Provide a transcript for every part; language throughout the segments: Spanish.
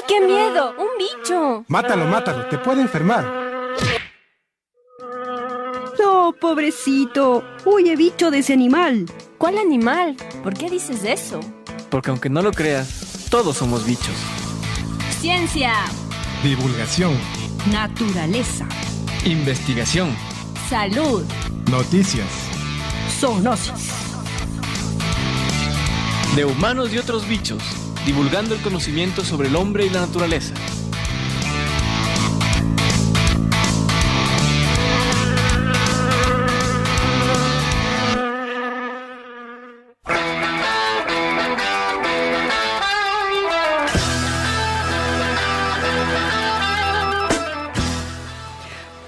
qué miedo! ¡Un bicho! Mátalo, te puede enfermar. No, pobrecito. Huye, bicho, de ese animal. ¿Cuál animal? ¿Por qué dices eso? Porque aunque no lo creas, todos somos bichos. Ciencia, Divulgación, Naturaleza, Investigación. salud, noticias. zoonosis. De humanos y otros bichos, divulgando el conocimiento sobre el hombre y la naturaleza.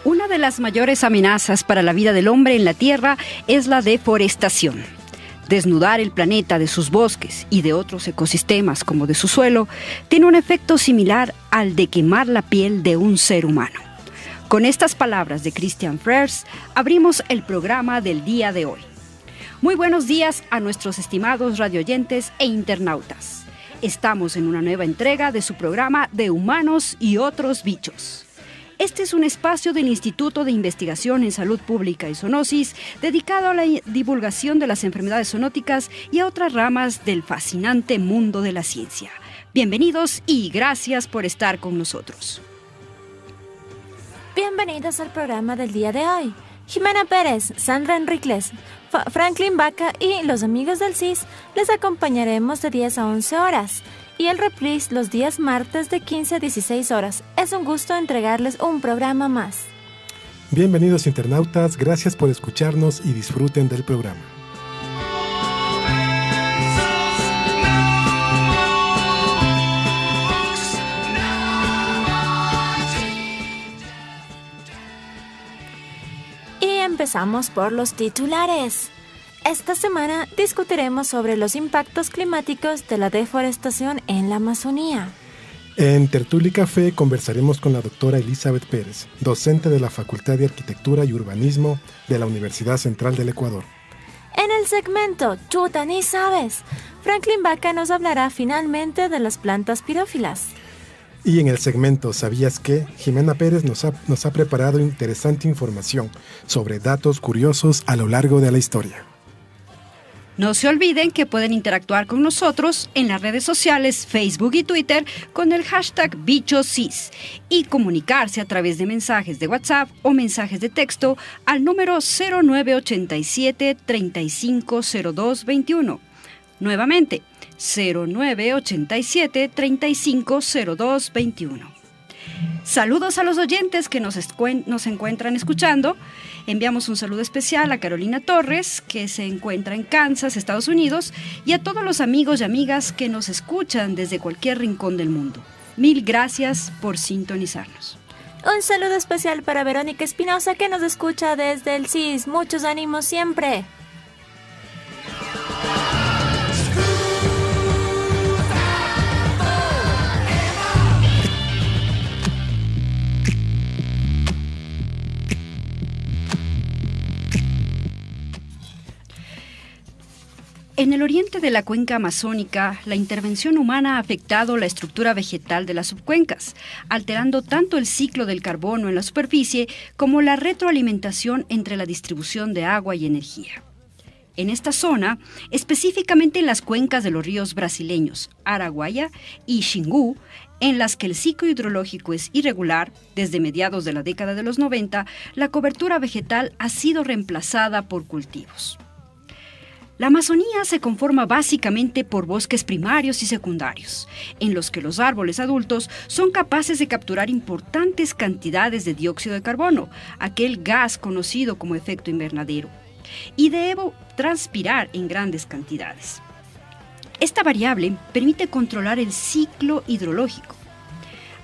Una de las mayores amenazas para la vida del hombre en la Tierra es la deforestación. Desnudar el planeta de sus bosques y de otros ecosistemas como de su suelo tiene un efecto similar al de quemar la piel de un ser humano. Con estas palabras de Christian Frears, abrimos el programa del día de hoy. Muy buenos días a nuestros estimados radioyentes e internautas. Estamos en una nueva entrega de su programa de Humanos y otros bichos. Este es un espacio del Instituto de Investigación en Salud Pública y Zoonosis dedicado a la divulgación de las enfermedades zoonóticas y a otras ramas del fascinante mundo de la ciencia. Bienvenidos y gracias por estar con nosotros. Bienvenidos al programa del día de hoy. Jimena Pérez, Sandra Enríquez, Franklin Baca y los amigos del CIS les acompañaremos de 10 a 11 horas. Y el reprise los días martes de 15 a 16 horas. Es un gusto entregarles un programa más. Bienvenidos internautas, gracias por escucharnos y disfruten del programa. Y empezamos por los titulares. Esta semana discutiremos sobre los impactos climáticos de la deforestación en la Amazonía. En Tertulia y Café conversaremos con la doctora Elizabeth Pérez, docente de la Facultad de Arquitectura y Urbanismo de la Universidad Central del Ecuador. En el segmento Chuta ni sabes, Franklin Baca nos hablará finalmente de las plantas pirófilas. Y en el segmento ¿Sabías qué? Jimena Pérez nos ha preparado interesante información sobre datos curiosos a lo largo de la historia. No se olviden que pueden interactuar con nosotros en las redes sociales Facebook y Twitter con el hashtag BichosCIS y comunicarse a través de mensajes de WhatsApp o mensajes de texto al número 0987 350221. Nuevamente, 0987 350221. Saludos a los oyentes que nos encuentran escuchando. Enviamos un saludo especial a Carolina Torres, que se encuentra en Kansas, Estados Unidos, y a todos los amigos y amigas que nos escuchan desde cualquier rincón del mundo. Mil gracias por sintonizarnos. Un saludo especial para Verónica Espinosa, que nos escucha desde el CIS. Muchos ánimos siempre. En el oriente de la cuenca amazónica, la intervención humana ha afectado la estructura vegetal de las subcuencas, alterando tanto el ciclo del carbono en la superficie como la retroalimentación entre la distribución de agua y energía. En esta zona, específicamente en las cuencas de los ríos brasileños Araguaia y Xingu, en las que el ciclo hidrológico es irregular, desde mediados de la década de los 90, la cobertura vegetal ha sido reemplazada por cultivos. La Amazonía se conforma básicamente por bosques primarios y secundarios, en los que los árboles adultos son capaces de capturar importantes cantidades de dióxido de carbono, aquel gas conocido como efecto invernadero, y de evotranspirar en grandes cantidades. Esta variable permite controlar el ciclo hidrológico.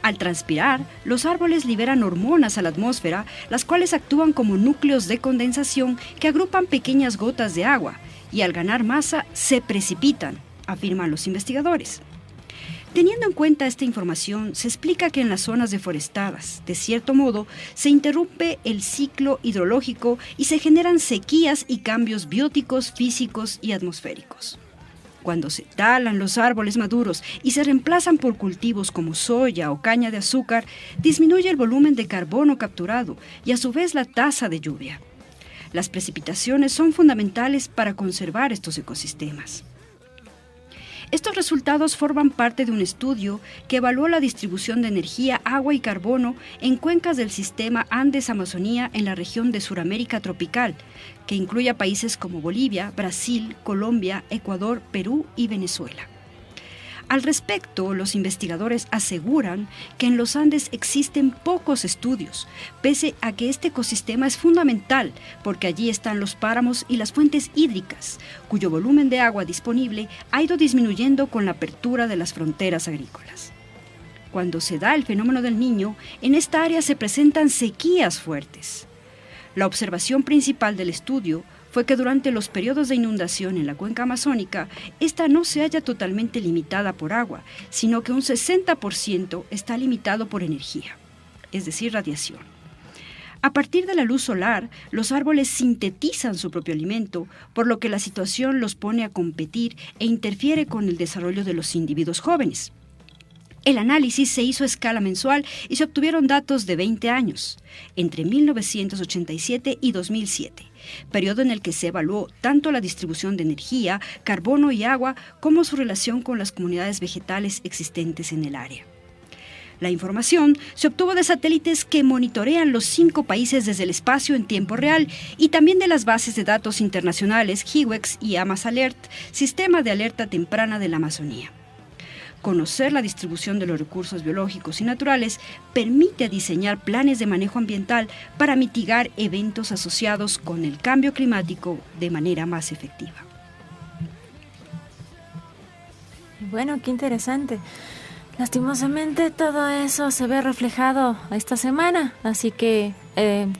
Al transpirar, los árboles liberan hormonas a la atmósfera, las cuales actúan como núcleos de condensación que agrupan pequeñas gotas de agua, y al ganar masa se precipitan, afirman los investigadores. Teniendo en cuenta esta información, se explica que en las zonas deforestadas, de cierto modo, se interrumpe el ciclo hidrológico y se generan sequías y cambios bióticos, físicos y atmosféricos. Cuando se talan los árboles maduros y se reemplazan por cultivos como soya o caña de azúcar, disminuye el volumen de carbono capturado y a su vez la tasa de lluvia. Las precipitaciones son fundamentales para conservar estos ecosistemas. Estos resultados forman parte de un estudio que evaluó la distribución de energía, agua y carbono en cuencas del sistema Andes-Amazonía en la región de Suramérica tropical, que incluye a países como Bolivia, Brasil, Colombia, Ecuador, Perú y Venezuela. Al respecto, los investigadores aseguran que en los Andes existen pocos estudios, pese a que este ecosistema es fundamental porque allí están los páramos y las fuentes hídricas, cuyo volumen de agua disponible ha ido disminuyendo con la apertura de las fronteras agrícolas. Cuando se da el fenómeno del Niño, en esta área se presentan sequías fuertes. La observación principal del estudio fue que durante los periodos de inundación en la cuenca amazónica, esta no se halla totalmente limitada por agua, sino que un 60% está limitado por energía, es decir, radiación. A partir de la luz solar, los árboles sintetizan su propio alimento, por lo que la situación los pone a competir e interfiere con el desarrollo de los individuos jóvenes. El análisis se hizo a escala mensual y se obtuvieron datos de 20 años, entre 1987 y 2007, periodo en el que se evaluó tanto la distribución de energía, carbono y agua como su relación con las comunidades vegetales existentes en el área. La información se obtuvo de satélites que monitorean los 5 países desde el espacio en tiempo real y también de las bases de datos internacionales HIWEX y AMAZalert, Sistema de Alerta Temprana de la Amazonía. Conocer la distribución de los recursos biológicos y naturales permite diseñar planes de manejo ambiental para mitigar eventos asociados con el cambio climático de manera más efectiva. Bueno, qué interesante. Lastimosamente todo eso se ve reflejado esta semana, así que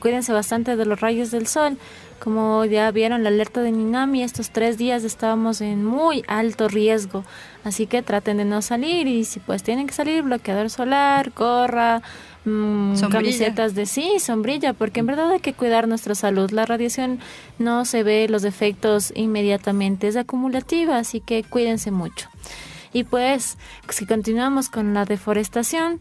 cuídense bastante de los rayos del sol. Como ya vieron la alerta de Ninami, estos 3 días estábamos en muy alto riesgo, así que traten de no salir y si pues tienen que salir, bloqueador solar, gorra, camisetas de sombrilla, porque en verdad hay que cuidar nuestra salud. La radiación no se ve los efectos inmediatamente, es acumulativa, así que cuídense mucho. Y pues, si continuamos con la deforestación,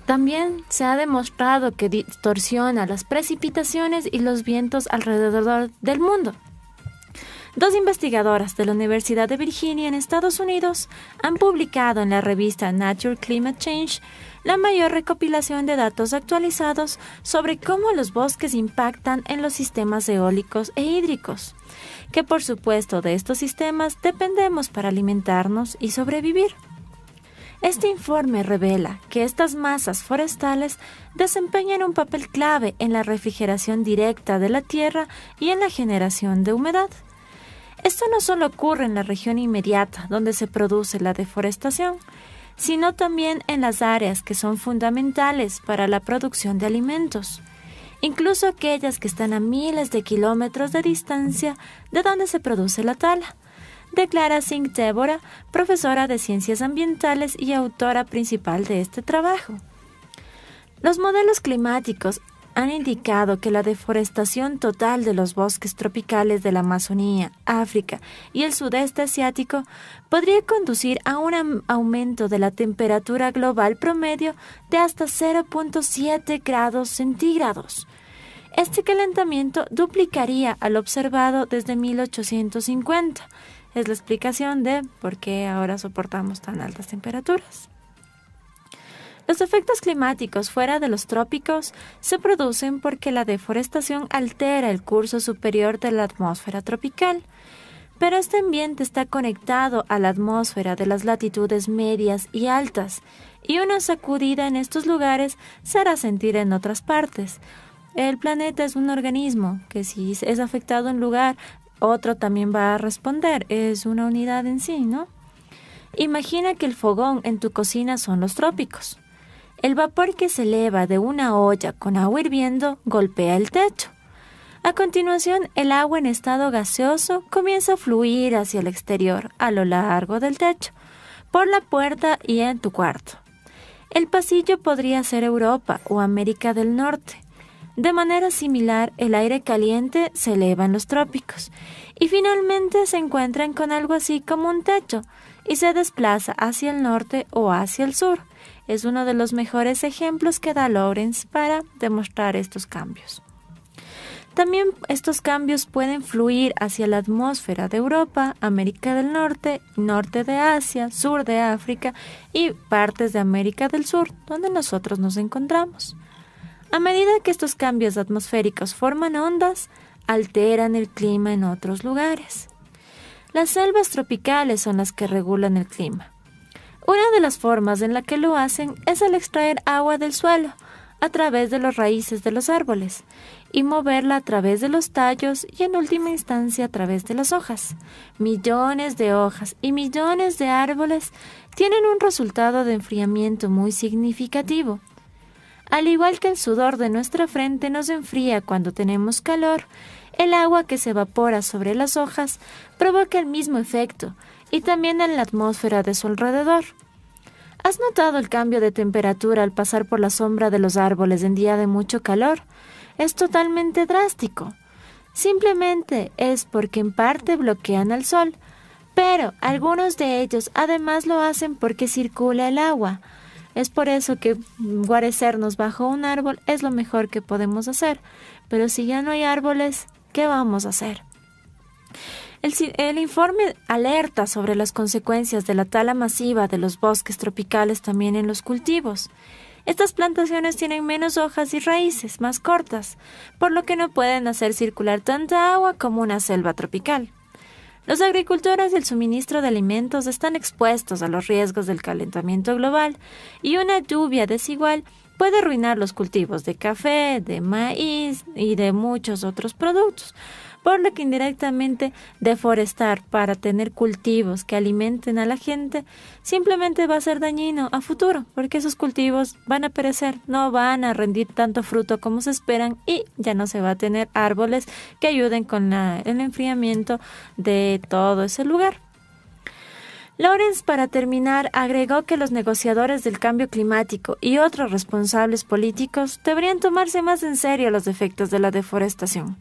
también se ha demostrado que distorsiona las precipitaciones y los vientos alrededor del mundo. 2 investigadoras de la Universidad de Virginia en Estados Unidos han publicado en la revista Nature Climate Change la mayor recopilación de datos actualizados sobre cómo los bosques impactan en los sistemas eólicos e hídricos, que por supuesto de estos sistemas dependemos para alimentarnos y sobrevivir. Este informe revela que estas masas forestales desempeñan un papel clave en la refrigeración directa de la tierra y en la generación de humedad. Esto no solo ocurre en la región inmediata donde se produce la deforestación, sino también en las áreas que son fundamentales para la producción de alimentos, incluso aquellas que están a miles de kilómetros de distancia de donde se produce la tala, declara Singh Deborah, profesora de Ciencias Ambientales y autora principal de este trabajo. Los modelos climáticos han indicado que la deforestación total de los bosques tropicales de la Amazonía, África y el sudeste asiático podría conducir a un aumento de la temperatura global promedio de hasta 0.7 grados centígrados. Este calentamiento duplicaría al observado desde 1850. Es la explicación de por qué ahora soportamos tan altas temperaturas. Los efectos climáticos fuera de los trópicos se producen porque la deforestación altera el curso superior de la atmósfera tropical, pero este ambiente está conectado a la atmósfera de las latitudes medias y altas, y una sacudida en estos lugares se hará sentir en otras partes. El planeta es un organismo que si es afectado en un lugar, otro también va a responder, es una unidad en sí, ¿no? Imagina que el fogón en tu cocina son los trópicos. El vapor que se eleva de una olla con agua hirviendo golpea el techo. A continuación, el agua en estado gaseoso comienza a fluir hacia el exterior, a lo largo del techo, por la puerta y en tu cuarto. El pasillo podría ser Europa o América del Norte. De manera similar, el aire caliente se eleva en los trópicos y finalmente se encuentran con algo así como un techo y se desplaza hacia el norte o hacia el sur. Es uno de los mejores ejemplos que da Lorentz para demostrar estos cambios. También estos cambios pueden fluir hacia la atmósfera de Europa, América del Norte, norte de Asia, sur de África y partes de América del Sur, donde nosotros nos encontramos. A medida que estos cambios atmosféricos forman ondas, alteran el clima en otros lugares. Las selvas tropicales son las que regulan el clima. Una de las formas en la que lo hacen es al extraer agua del suelo, a través de las raíces de los árboles y moverla a través de los tallos y en última instancia a través de las hojas. Millones de hojas y millones de árboles tienen un resultado de enfriamiento muy significativo. Al igual que el sudor de nuestra frente nos enfría cuando tenemos calor, el agua que se evapora sobre las hojas provoca el mismo efecto y también en la atmósfera de su alrededor. ¿Has notado el cambio de temperatura al pasar por la sombra de los árboles en día de mucho calor? Es totalmente drástico. Simplemente es porque en parte bloquean al sol, pero algunos de ellos además lo hacen porque circula el agua. Es por eso que guarecernos bajo un árbol es lo mejor que podemos hacer, pero si ya no hay árboles, ¿qué vamos a hacer? El informe alerta sobre las consecuencias de la tala masiva de los bosques tropicales también en los cultivos. Estas plantaciones tienen menos hojas y raíces, más cortas, por lo que no pueden hacer circular tanta agua como una selva tropical. Los agricultores y el suministro de alimentos están expuestos a los riesgos del calentamiento global y una lluvia desigual puede arruinar los cultivos de café, de maíz y de muchos otros productos, por lo que indirectamente deforestar para tener cultivos que alimenten a la gente simplemente va a ser dañino a futuro, porque esos cultivos van a perecer, no van a rendir tanto fruto como se esperan y ya no se va a tener árboles que ayuden con el enfriamiento de todo ese lugar. Lorentz, para terminar, agregó que los negociadores del cambio climático y otros responsables políticos deberían tomarse más en serio los efectos de la deforestación.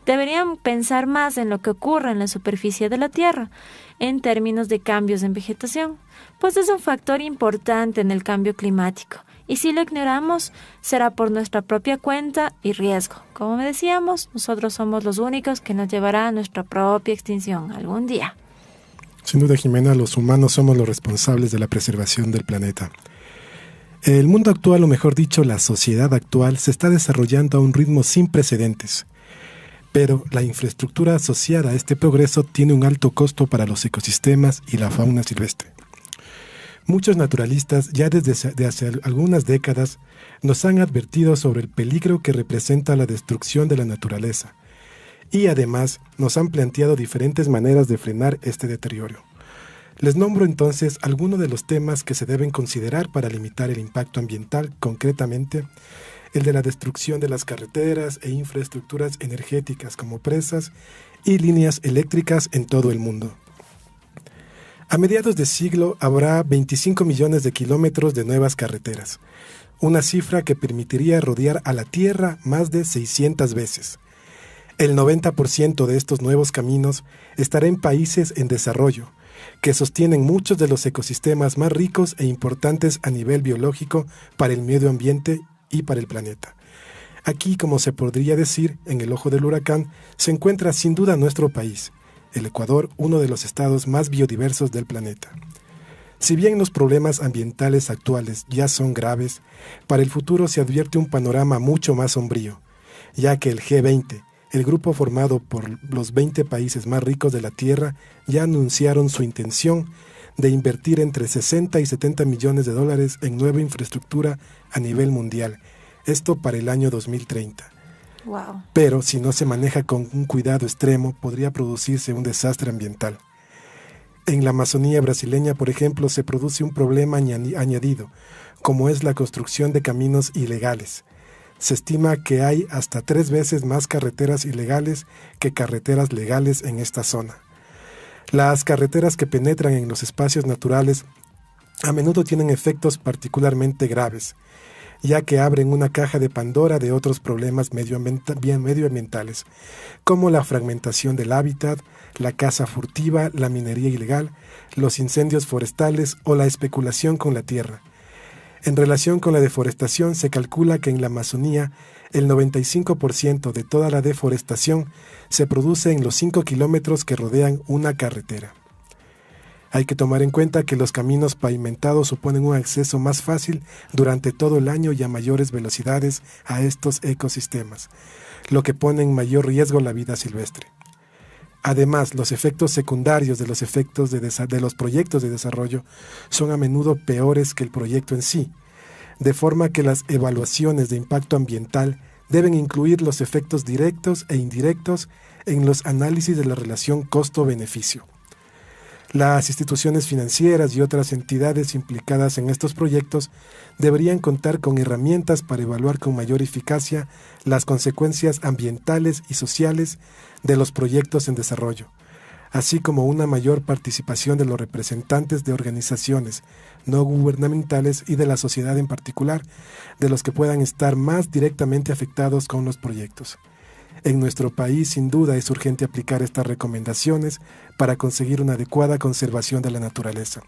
Deberían pensar más en lo que ocurre en la superficie de la Tierra, en términos de cambios en vegetación, pues es un factor importante en el cambio climático, y si lo ignoramos, será por nuestra propia cuenta y riesgo. Como decíamos, nosotros somos los únicos que nos llevará a nuestra propia extinción algún día. Sin duda, Jimena, los humanos somos los responsables de la preservación del planeta. El mundo actual, o mejor dicho, la sociedad actual, se está desarrollando a un ritmo sin precedentes. Pero la infraestructura asociada a este progreso tiene un alto costo para los ecosistemas y la fauna silvestre. Muchos naturalistas ya desde hace algunas décadas nos han advertido sobre el peligro que representa la destrucción de la naturaleza y además nos han planteado diferentes maneras de frenar este deterioro. Les nombro entonces algunos de los temas que se deben considerar para limitar el impacto ambiental, concretamente el de la destrucción de las carreteras e infraestructuras energéticas como presas y líneas eléctricas en todo el mundo. A mediados de siglo habrá 25 millones de kilómetros de nuevas carreteras, una cifra que permitiría rodear a la Tierra más de 600 veces. El 90% de estos nuevos caminos estará en países en desarrollo, que sostienen muchos de los ecosistemas más ricos e importantes a nivel biológico para el medio ambiente y para el planeta. Aquí, como se podría decir, en el ojo del huracán, se encuentra sin duda nuestro país, el Ecuador, uno de los estados más biodiversos del planeta. Si bien los problemas ambientales actuales ya son graves, para el futuro se advierte un panorama mucho más sombrío, ya que el G20, el grupo formado por los 20 países más ricos de la Tierra, ya anunciaron su intención de invertir entre 60 y 70 millones de dólares en nueva infraestructura a nivel mundial, esto para el año 2030. Wow. Pero si no se maneja con un cuidado extremo, podría producirse un desastre ambiental. En la Amazonía brasileña, por ejemplo, se produce un problema añadido, como es la construcción de caminos ilegales. Se estima que hay hasta 3 veces más carreteras ilegales que carreteras legales en esta zona. Las carreteras que penetran en los espacios naturales a menudo tienen efectos particularmente graves. ya que abren una caja de Pandora de otros problemas medioambientales, como la fragmentación del hábitat, la caza furtiva, la minería ilegal, los incendios forestales o la especulación con la tierra. En relación con la deforestación, se calcula que en la Amazonía el 95% de toda la deforestación se produce en los 5 kilómetros que rodean una carretera. Hay que tomar en cuenta que los caminos pavimentados suponen un acceso más fácil durante todo el año y a mayores velocidades a estos ecosistemas, lo que pone en mayor riesgo la vida silvestre. Además, los efectos secundarios de los efectos de los proyectos de desarrollo son a menudo peores que el proyecto en sí, de forma que las evaluaciones de impacto ambiental deben incluir los efectos directos e indirectos en los análisis de la relación costo-beneficio. Las instituciones financieras y otras entidades implicadas en estos proyectos deberían contar con herramientas para evaluar con mayor eficacia las consecuencias ambientales y sociales de los proyectos en desarrollo, así como una mayor participación de los representantes de organizaciones no gubernamentales y de la sociedad en particular, de los que puedan estar más directamente afectados con los proyectos. En nuestro país, sin duda, es urgente aplicar estas recomendaciones para conseguir una adecuada conservación de la naturaleza.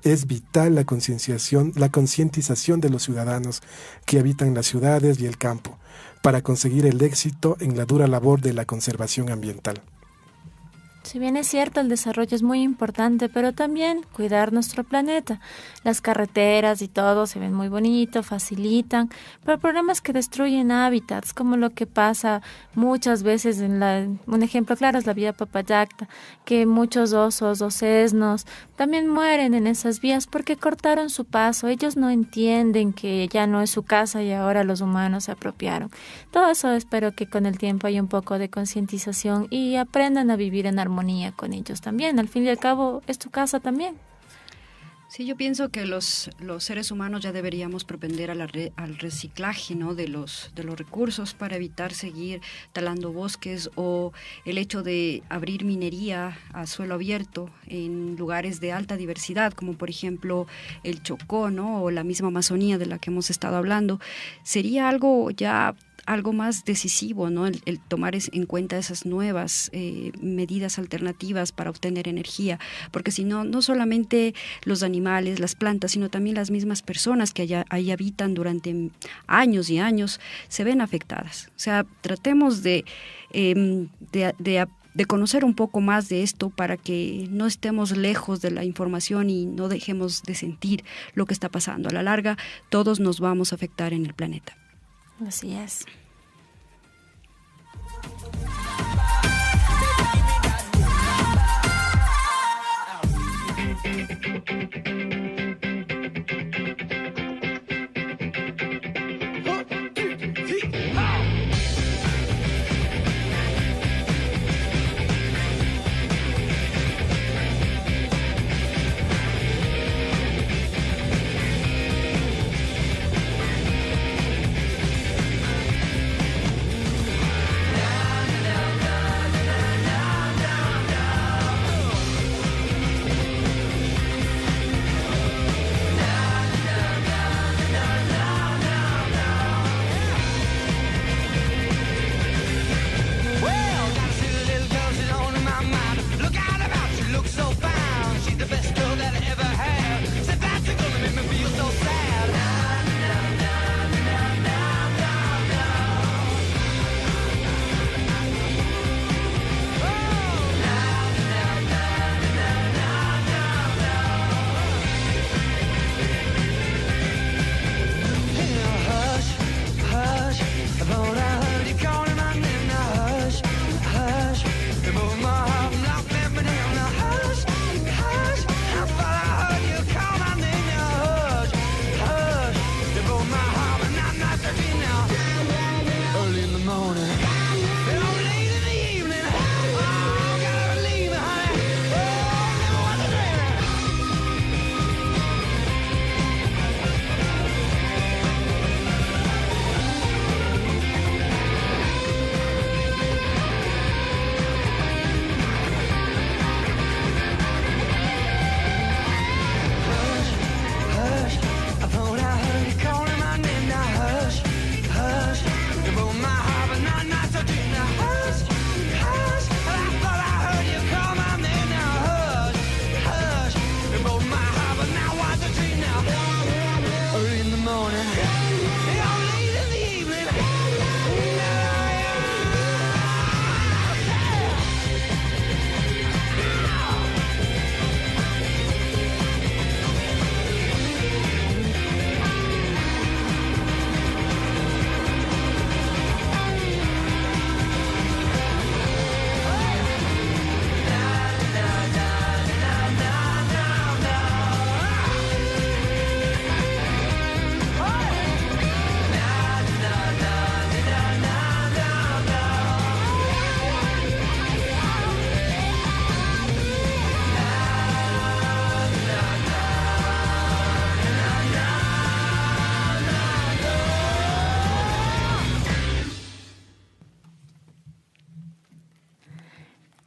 Es vital la concientización de los ciudadanos que habitan las ciudades y el campo para conseguir el éxito en la dura labor de la conservación ambiental. Si bien es cierto, el desarrollo es muy importante, pero también cuidar nuestro planeta. Las carreteras y todo se ven muy bonito, facilitan, pero el problema es que destruyen hábitats, como lo que pasa muchas veces un ejemplo claro es la vía Papayacta, que muchos osos o sesnos también mueren en esas vías porque cortaron su paso. Ellos no entienden que ya no es su casa y ahora los humanos se apropiaron. Todo eso espero que con el tiempo haya un poco de concientización y aprendan a vivir en armonía con ellos también. Al fin y al cabo es tu casa también. Sí, yo pienso que los seres humanos ya deberíamos propender al reciclaje, ¿no?, de los recursos para evitar seguir talando bosques, o el hecho de abrir minería a suelo abierto en lugares de alta diversidad, como por ejemplo el Chocó, ¿no?, o la misma Amazonía de la que hemos estado hablando. Sería algo más decisivo, ¿no?, el tomar en cuenta esas nuevas medidas alternativas para obtener energía, porque si no, no solamente los animales, las plantas, sino también las mismas personas que ahí habitan durante años y años se ven afectadas. O sea, tratemos de conocer un poco más de esto para que no estemos lejos de la información y no dejemos de sentir lo que está pasando. A la larga, todos nos vamos a afectar en el planeta. Así es.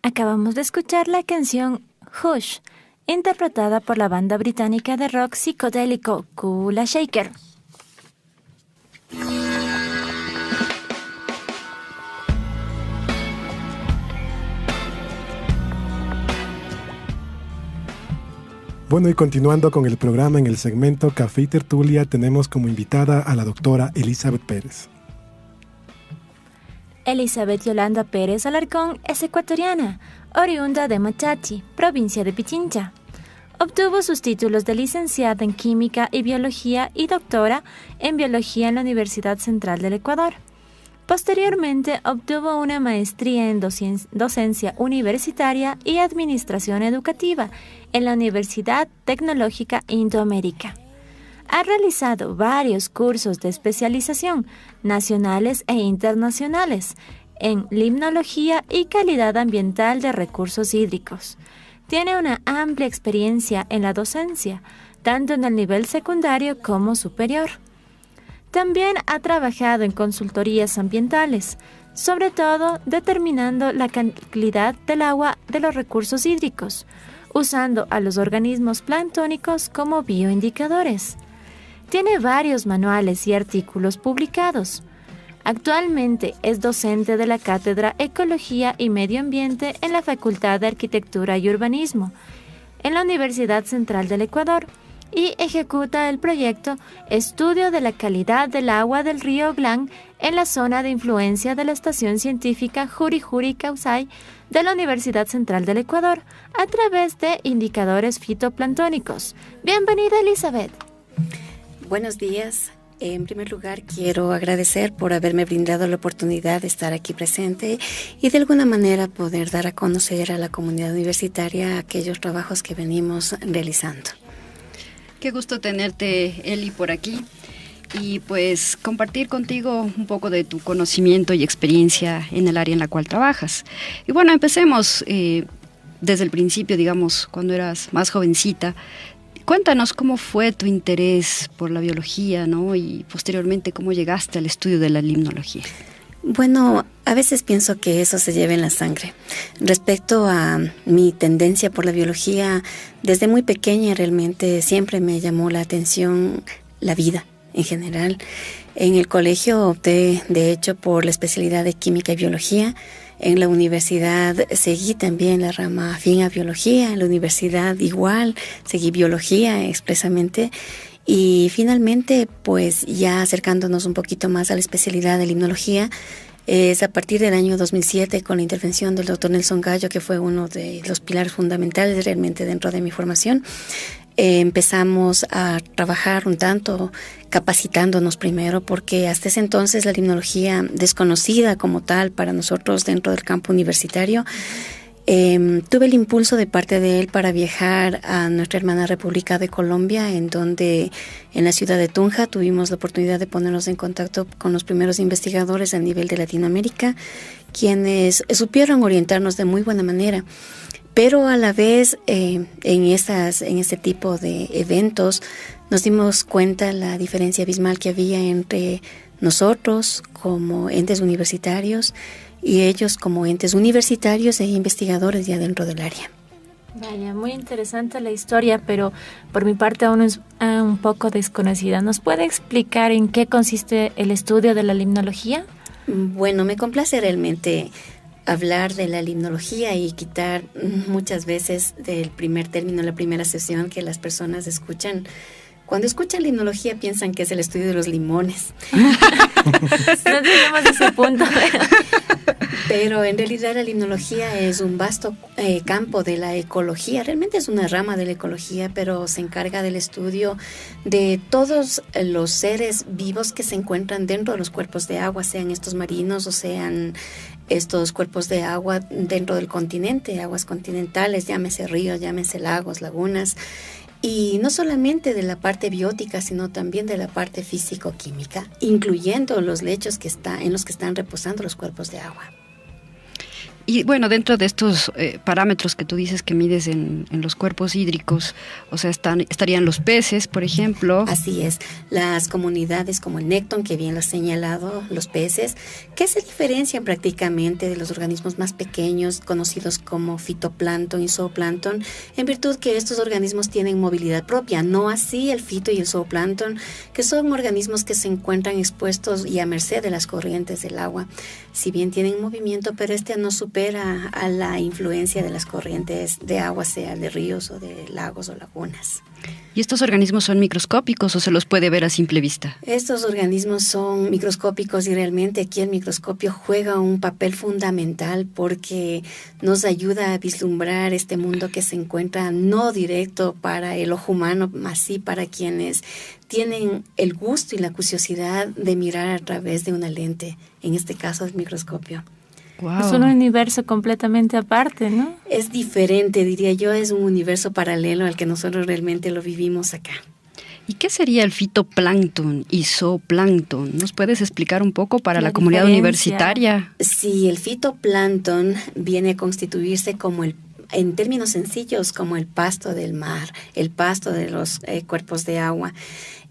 Acabamos de escuchar la canción Hush, interpretada por la banda británica de rock psicodélico Kula Shaker. Bueno, y continuando con el programa, en el segmento Café y Tertulia tenemos como invitada a la doctora Elizabeth Pérez. Elizabeth Yolanda Pérez Alarcón es ecuatoriana, oriunda de Machachi, provincia de Pichincha. Obtuvo sus títulos de licenciada en Química y Biología y doctora en Biología en la Universidad Central del Ecuador. Posteriormente obtuvo una maestría en docencia universitaria y administración educativa en la Universidad Tecnológica Indoamérica. Ha realizado varios cursos de especialización nacionales e internacionales en limnología y calidad ambiental de recursos hídricos. Tiene una amplia experiencia en la docencia, tanto en el nivel secundario como superior. También ha trabajado en consultorías ambientales, sobre todo determinando la calidad del agua de los recursos hídricos, usando a los organismos planctónicos como bioindicadores. Tiene varios manuales y artículos publicados. Actualmente es docente de la Cátedra Ecología y Medio Ambiente en la Facultad de Arquitectura y Urbanismo, en la Universidad Central del Ecuador, y ejecuta el proyecto Estudio de la Calidad del Agua del Río Glán en la zona de influencia de la Estación Científica Juri-Juri-Causay de la Universidad Central del Ecuador a través de indicadores fitoplanctónicos. Bienvenida, Elizabeth. Buenos días. En primer lugar, quiero agradecer por haberme brindado la oportunidad de estar aquí presente y de alguna manera poder dar a conocer a la comunidad universitaria aquellos trabajos que venimos realizando. Qué gusto tenerte, Eli, por aquí y pues compartir contigo un poco de tu conocimiento y experiencia en el área en la cual trabajas. Y bueno, empecemos desde el principio, digamos, cuando eras más jovencita. Cuéntanos cómo fue tu interés por la biología, ¿no? Y posteriormente cómo llegaste al estudio de la limnología. Bueno, a veces pienso que eso se lleva en la sangre. Respecto a mi tendencia por la biología, desde muy pequeña realmente siempre me llamó la atención la vida en general. En el colegio opté, de hecho, por la especialidad de Química y Biología. En la universidad seguí también la rama afín a Biología. En la universidad igual seguí Biología expresamente. Y finalmente, pues ya acercándonos un poquito más a la especialidad de limnología, es a partir del año 2007 con la intervención del doctor Nelson Gallo, que fue uno de los pilares fundamentales realmente dentro de mi formación. Empezamos a trabajar un tanto capacitándonos primero, porque hasta ese entonces la limnología desconocida como tal para nosotros dentro del campo universitario. Tuve el impulso de parte de él para viajar a nuestra hermana República de Colombia, en donde en la ciudad de Tunja tuvimos la oportunidad de ponernos en contacto con los primeros investigadores a nivel de Latinoamérica, quienes supieron orientarnos de muy buena manera. Pero a la vez en este tipo de eventos nos dimos cuenta la diferencia abismal que había entre nosotros como entes universitarios y ellos como entes universitarios e investigadores ya dentro del área. Vaya, muy interesante la historia, pero por mi parte aún es un poco desconocida. ¿Nos puede explicar en qué consiste el estudio de la limnología? Bueno, me complace realmente hablar de la limnología y quitar muchas veces del primer término, la primera sesión que las personas escuchan. Cuando escuchan limnología piensan que es el estudio de los limones. No tenemos ese punto. Pero en realidad la limnología es un vasto campo de la ecología. Realmente es una rama de la ecología, pero se encarga del estudio de todos los seres vivos que se encuentran dentro de los cuerpos de agua, sean estos marinos o sean estos cuerpos de agua dentro del continente, aguas continentales, llámese ríos, llámese lagos, lagunas. Y no solamente de la parte biótica, sino también de la parte físico-química, incluyendo los lechos en los que están reposando los cuerpos de agua. Y bueno, dentro de estos parámetros que tú dices que mides en los cuerpos hídricos, o sea, estarían los peces, por ejemplo. Así es, las comunidades como el nécton, que bien lo has señalado, los peces, que se diferencian prácticamente de los organismos más pequeños, conocidos como fitoplancton y zooplancton, en virtud que estos organismos tienen movilidad propia, no así el fito y el zooplancton, que son organismos que se encuentran expuestos y a merced de las corrientes del agua. Si bien tienen movimiento, pero no supera a la influencia de las corrientes de agua, sea de ríos o de lagos o lagunas. ¿Y estos organismos son microscópicos o se los puede ver a simple vista? Estos organismos son microscópicos y realmente aquí el microscopio juega un papel fundamental porque nos ayuda a vislumbrar este mundo que se encuentra no directo para el ojo humano, más sí para quienes tienen el gusto y la curiosidad de mirar a través de una lente, en este caso el microscopio. Wow. Es un universo completamente aparte, ¿no? Es diferente, diría yo, es un universo paralelo al que nosotros realmente lo vivimos acá. ¿Y qué sería el fitoplancton y zooplancton? ¿Nos puedes explicar un poco para la comunidad universitaria? Sí, el fitoplancton viene a constituirse como en términos sencillos, como el pasto del mar, el pasto de los cuerpos de agua.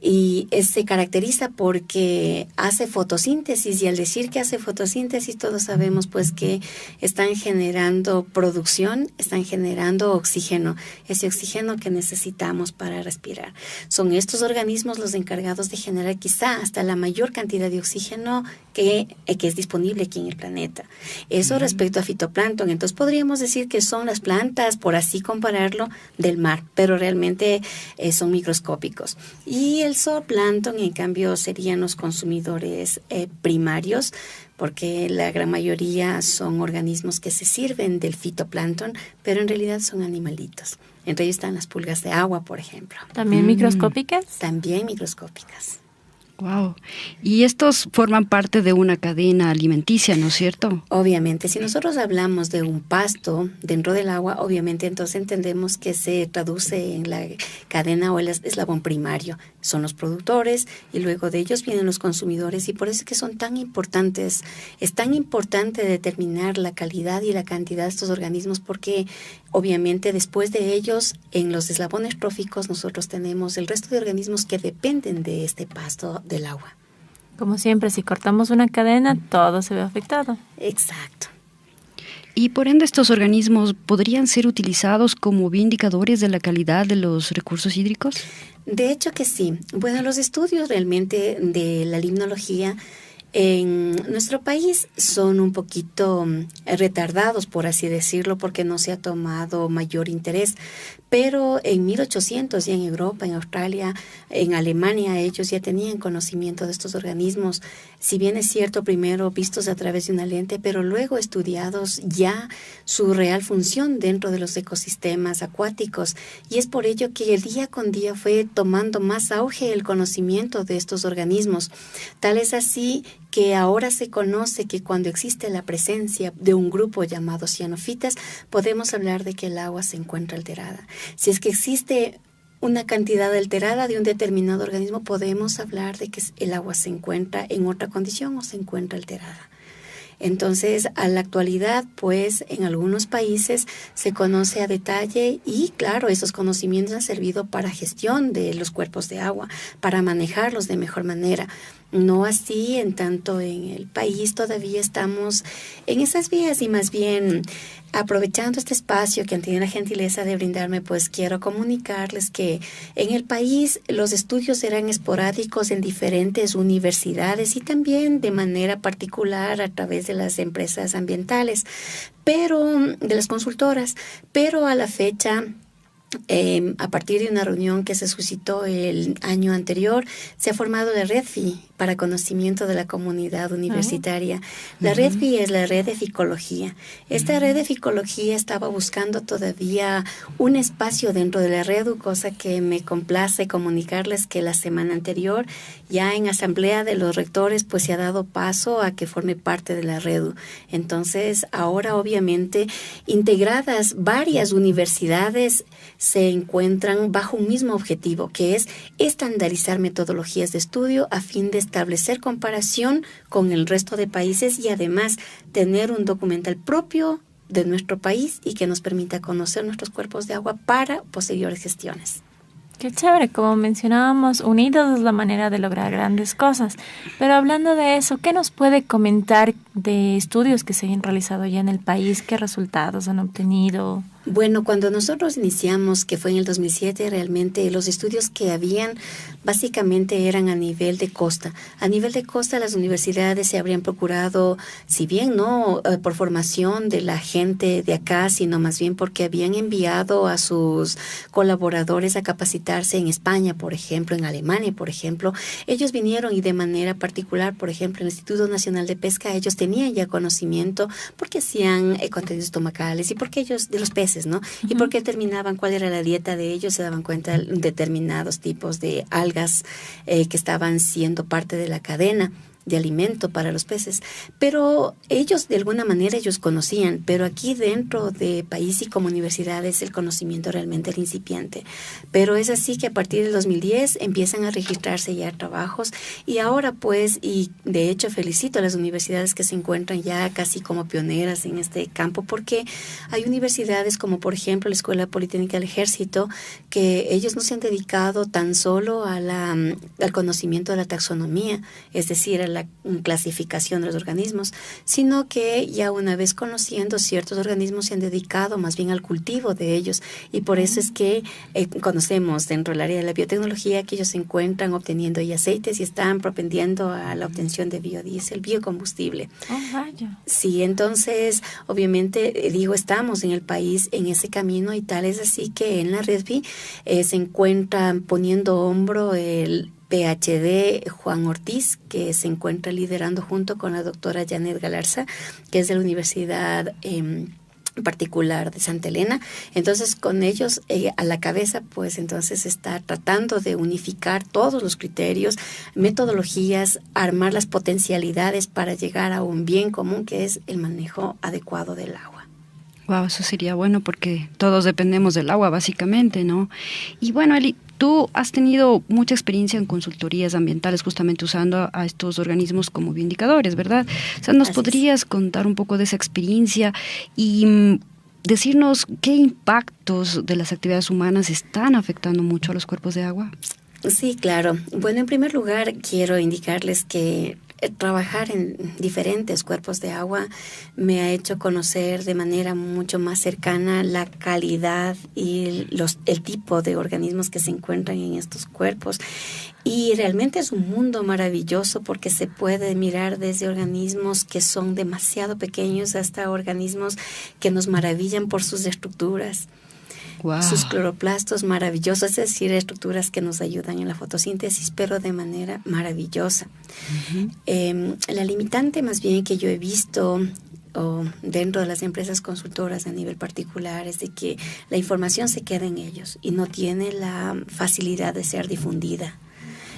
Y se caracteriza porque hace fotosíntesis, y al decir que hace fotosíntesis todos sabemos pues que están generando producción, están generando oxígeno, ese oxígeno que necesitamos para respirar. Son estos organismos los encargados de generar quizá hasta la mayor cantidad de oxígeno que es disponible aquí en el planeta. Eso respecto a fitoplancton, entonces podríamos decir que son las plantas, por así compararlo, del mar, pero realmente son microscópicos. Y el zooplancton, en cambio, serían los consumidores primarios, porque la gran mayoría son organismos que se sirven del fitoplancton, pero en realidad son animalitos. Entre ellos están las pulgas de agua, por ejemplo. ¿También microscópicas? También microscópicas. Wow. Y estos forman parte de una cadena alimenticia, ¿no es cierto? Obviamente, si nosotros hablamos de un pasto dentro del agua, obviamente entonces entendemos que se traduce en la cadena o el eslabón primario. Son los productores y luego de ellos vienen los consumidores, y por eso es que son tan importantes. Es tan importante determinar la calidad y la cantidad de estos organismos porque obviamente después de ellos en los eslabones tróficos nosotros tenemos el resto de organismos que dependen de este pasto del agua. Como siempre, si cortamos una cadena, todo se ve afectado. Exacto. Y por ende estos organismos podrían ser utilizados como indicadores de la calidad de los recursos hídricos. De hecho que sí. Bueno, los estudios realmente de la limnología en nuestro país son un poquito retardados, por así decirlo, porque no se ha tomado mayor interés. Pero en 1800 ya en Europa, en Australia, en Alemania, ellos ya tenían conocimiento de estos organismos. Si bien es cierto, primero vistos a través de una lente, pero luego estudiados ya su real función dentro de los ecosistemas acuáticos. Y es por ello que día con día fue tomando más auge el conocimiento de estos organismos. Tal es así que ahora se conoce que cuando existe la presencia de un grupo llamado cianofitas, podemos hablar de que el agua se encuentra alterada. Si es que existe una cantidad alterada de un determinado organismo, podemos hablar de que el agua se encuentra en otra condición o se encuentra alterada. Entonces, a la actualidad, pues, en algunos países se conoce a detalle y, claro, esos conocimientos han servido para gestión de los cuerpos de agua, para manejarlos de mejor manera. No así, en tanto en el país todavía estamos en esas vías y más bien aprovechando este espacio que han tenido la gentileza de brindarme, pues quiero comunicarles que en el país los estudios serán esporádicos en diferentes universidades y también de manera particular a través de las empresas ambientales, pero de las consultoras, pero a la fecha, a partir de una reunión que se suscitó el año anterior, se ha formado la REDFI para conocimiento de la comunidad universitaria. La REDFI es la red de ficología. Esta red de ficología estaba buscando todavía un espacio dentro de la REDU, cosa que me complace comunicarles que la semana anterior, ya en asamblea de los rectores, pues se ha dado paso a que forme parte de la REDU. Entonces, ahora obviamente integradas varias universidades se encuentran bajo un mismo objetivo, que es estandarizar metodologías de estudio a fin de establecer comparación con el resto de países y además tener un documental propio de nuestro país y que nos permita conocer nuestros cuerpos de agua para posteriores gestiones. Qué chévere, como mencionábamos, unidos es la manera de lograr grandes cosas. Pero hablando de eso, ¿qué nos puede comentar de estudios que se han realizado ya en el país? ¿Qué resultados han obtenido? Bueno, cuando nosotros iniciamos, que fue en el 2007, realmente los estudios que habían básicamente eran a nivel de costa. A nivel de costa, las universidades se habrían procurado, si bien no por formación de la gente de acá, sino más bien porque habían enviado a sus colaboradores a capacitarse en España, por ejemplo, en Alemania, por ejemplo. Ellos vinieron y de manera particular, por ejemplo, en el Instituto Nacional de Pesca, ellos tenían ya conocimiento porque hacían contenidos estomacales y porque ellos, de los peces, ¿no? Uh-huh. Y porque determinaban cuál era la dieta de ellos, se daban cuenta de determinados tipos de algas que estaban siendo parte de la cadena de alimento para los peces, pero ellos de alguna manera ellos conocían, pero aquí dentro de país y como universidades el conocimiento realmente era incipiente, pero es así que a partir del 2010 empiezan a registrarse ya trabajos y ahora pues, y de hecho felicito a las universidades que se encuentran ya casi como pioneras en este campo, porque hay universidades como por ejemplo la Escuela Politécnica del Ejército, que ellos no se han dedicado tan solo a al conocimiento de la taxonomía, es decir, a la clasificación de los organismos, sino que ya una vez conociendo ciertos organismos se han dedicado más bien al cultivo de ellos, y por eso es que conocemos dentro del área de la biotecnología que ellos se encuentran obteniendo ya aceites y están propendiendo a la obtención de biodiesel, biocombustible. Oh, vaya. Sí, entonces obviamente digo, estamos en el país en ese camino, y tal es así que en la REDVI se encuentran poniendo hombro el PhD Juan Ortiz, que se encuentra liderando junto con la doctora Janet Galarza, que es de la Universidad particular de Santa Elena. Entonces con ellos a la cabeza, pues entonces está tratando de unificar todos los criterios, metodologías, armar las potencialidades para llegar a un bien común que es el manejo adecuado del agua. Wow, eso sería bueno porque todos dependemos del agua básicamente, ¿no? Y bueno, Eli, tú has tenido mucha experiencia en consultorías ambientales justamente usando a estos organismos como bioindicadores, ¿verdad? O sea, ¿nos podrías contar un poco de esa experiencia y decirnos qué impactos de las actividades humanas están afectando mucho a los cuerpos de agua? Sí, claro. Bueno, en primer lugar, quiero indicarles que trabajar en diferentes cuerpos de agua me ha hecho conocer de manera mucho más cercana la calidad y el tipo de organismos que se encuentran en estos cuerpos. Y realmente es un mundo maravilloso porque se puede mirar desde organismos que son demasiado pequeños hasta organismos que nos maravillan por sus estructuras. Wow. Sus cloroplastos maravillosos, es decir, estructuras que nos ayudan en la fotosíntesis, pero de manera maravillosa. Uh-huh. La limitante más bien que yo he visto dentro de las empresas consultoras a nivel particular es de que la información se queda en ellos y no tiene la facilidad de ser difundida.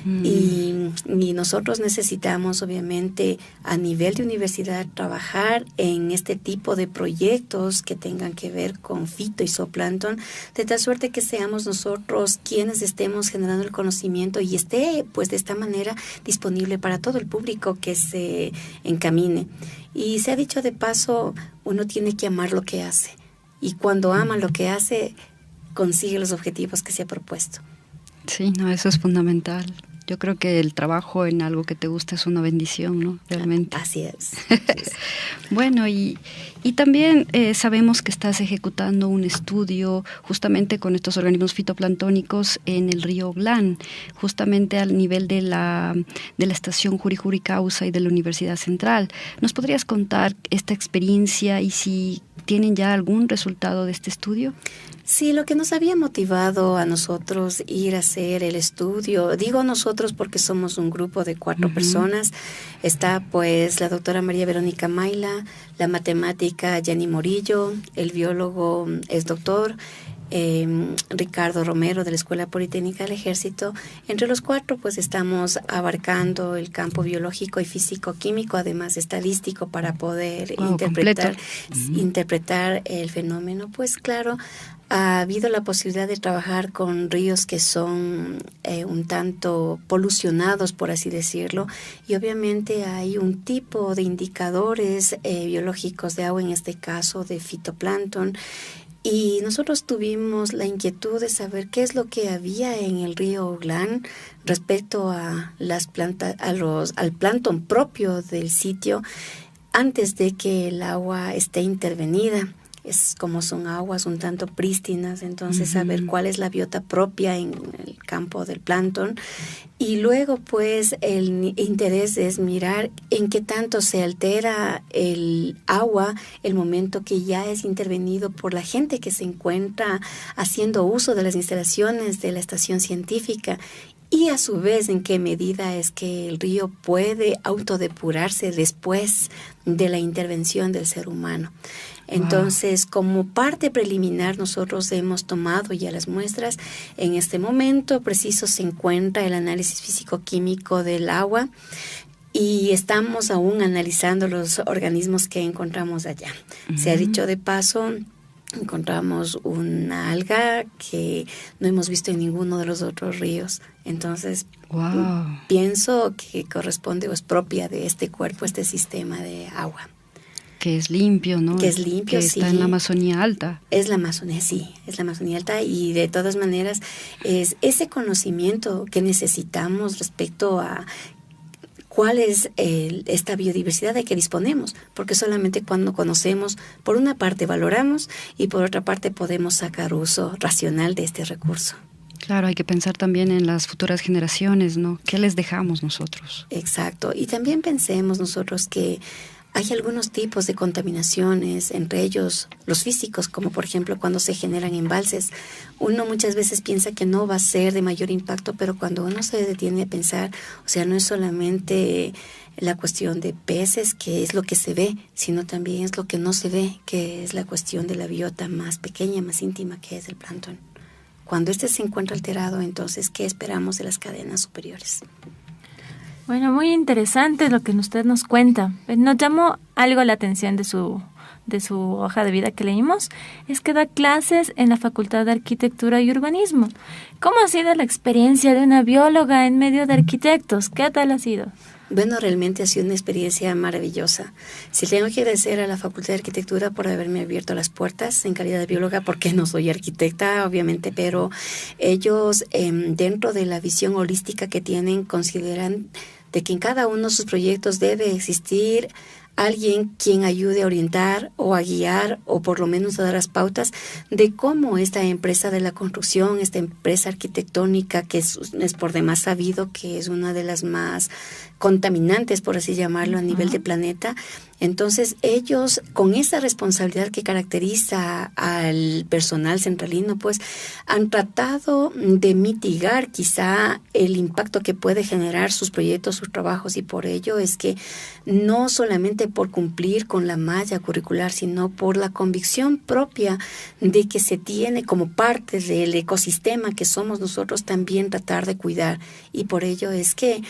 Y nosotros necesitamos, obviamente, a nivel de universidad, trabajar en este tipo de proyectos que tengan que ver con fito y zooplancton, de tal suerte que seamos nosotros quienes estemos generando el conocimiento y esté, pues, de esta manera disponible para todo el público que se encamine. Y se ha dicho de paso, uno tiene que amar lo que hace. Y cuando ama lo que hace, consigue los objetivos que se ha propuesto. Sí, no, eso es fundamental. Yo creo que el trabajo en algo que te gusta es una bendición, ¿no? Realmente. Así es. Bueno, y también sabemos que estás ejecutando un estudio justamente con estos organismos fitoplanctónicos en el río Glán, justamente al nivel de la estación Juri-Juri-Causa y de la Universidad Central. ¿Nos podrías contar esta experiencia y si tienen ya algún resultado de este estudio? Sí, lo que nos había motivado a nosotros ir a hacer el estudio, digo nosotros porque somos un grupo de 4 personas, está pues la doctora María Verónica Mayla, la matemática Yanni Morillo, el biólogo es doctor Ricardo Romero de la Escuela Politécnica del Ejército. Entre los 4 pues estamos abarcando el campo biológico y físico-químico, además estadístico, para poder interpretar el fenómeno. Pues claro, ha habido la posibilidad de trabajar con ríos que son un tanto polucionados, por así decirlo, y obviamente hay un tipo de indicadores biológicos de agua, en este caso de fitoplancton. Y nosotros tuvimos la inquietud de saber qué es lo que había en el río Oglán respecto a las plantas, al plancton propio del sitio, antes de que el agua esté intervenida. Es como son aguas un tanto prístinas, entonces saber cuál es la biota propia en el campo del plancton. Y luego pues el interés es mirar en qué tanto se altera el agua el momento que ya es intervenido por la gente que se encuentra haciendo uso de las instalaciones de la estación científica. Y a su vez, en qué medida es que el río puede autodepurarse después de la intervención del ser humano. Entonces, como parte preliminar, nosotros hemos tomado ya las muestras. En este momento preciso se encuentra el análisis físico-químico del agua y estamos aún analizando los organismos que encontramos allá. Se ha dicho de paso, encontramos una alga que no hemos visto en ninguno de los otros ríos. Entonces, pienso que corresponde o es propia de este cuerpo, este sistema de agua. Que es limpio, ¿no? Que es limpio, que sí. Está en la Amazonía Alta. Es la Amazonía, sí, es la Amazonía Alta, y de todas maneras es ese conocimiento que necesitamos respecto a cuál es esta biodiversidad de que disponemos, porque solamente cuando conocemos, por una parte valoramos y por otra parte podemos sacar uso racional de este recurso. Claro, hay que pensar también en las futuras generaciones, ¿no? ¿Qué les dejamos nosotros? Exacto, y también pensemos nosotros que hay algunos tipos de contaminaciones, entre ellos los físicos, como por ejemplo cuando se generan embalses. Uno muchas veces piensa que no va a ser de mayor impacto, pero cuando uno se detiene a pensar, o sea, no es solamente la cuestión de peces, que es lo que se ve, sino también es lo que no se ve, que es la cuestión de la biota más pequeña, más íntima, que es el plancton. Cuando este se encuentra alterado, entonces, ¿qué esperamos de las cadenas superiores? Bueno, muy interesante lo que usted nos cuenta. Nos llamó algo la atención de su hoja de vida que leímos, es que da clases en la Facultad de Arquitectura y Urbanismo. ¿Cómo ha sido la experiencia de una bióloga en medio de arquitectos? ¿Qué tal ha sido? Bueno, realmente ha sido una experiencia maravillosa. Sí, tengo que agradecer a la Facultad de Arquitectura por haberme abierto las puertas en calidad de bióloga, porque no soy arquitecta, obviamente, pero ellos, dentro de la visión holística que tienen, consideran de que en cada uno de sus proyectos debe existir alguien quien ayude a orientar o a guiar o por lo menos a dar las pautas de cómo esta empresa de la construcción, esta empresa arquitectónica que es por demás sabido que es una de las más contaminantes, por así llamarlo, a nivel de planeta. Entonces ellos, con esa responsabilidad que caracteriza al personal centralino, pues han tratado de mitigar quizá el impacto que puede generar sus proyectos, sus trabajos, y por ello es que no solamente por cumplir con la malla curricular, sino por la convicción propia de que se tiene como parte del ecosistema que somos nosotros también tratar de cuidar. Y por ello es que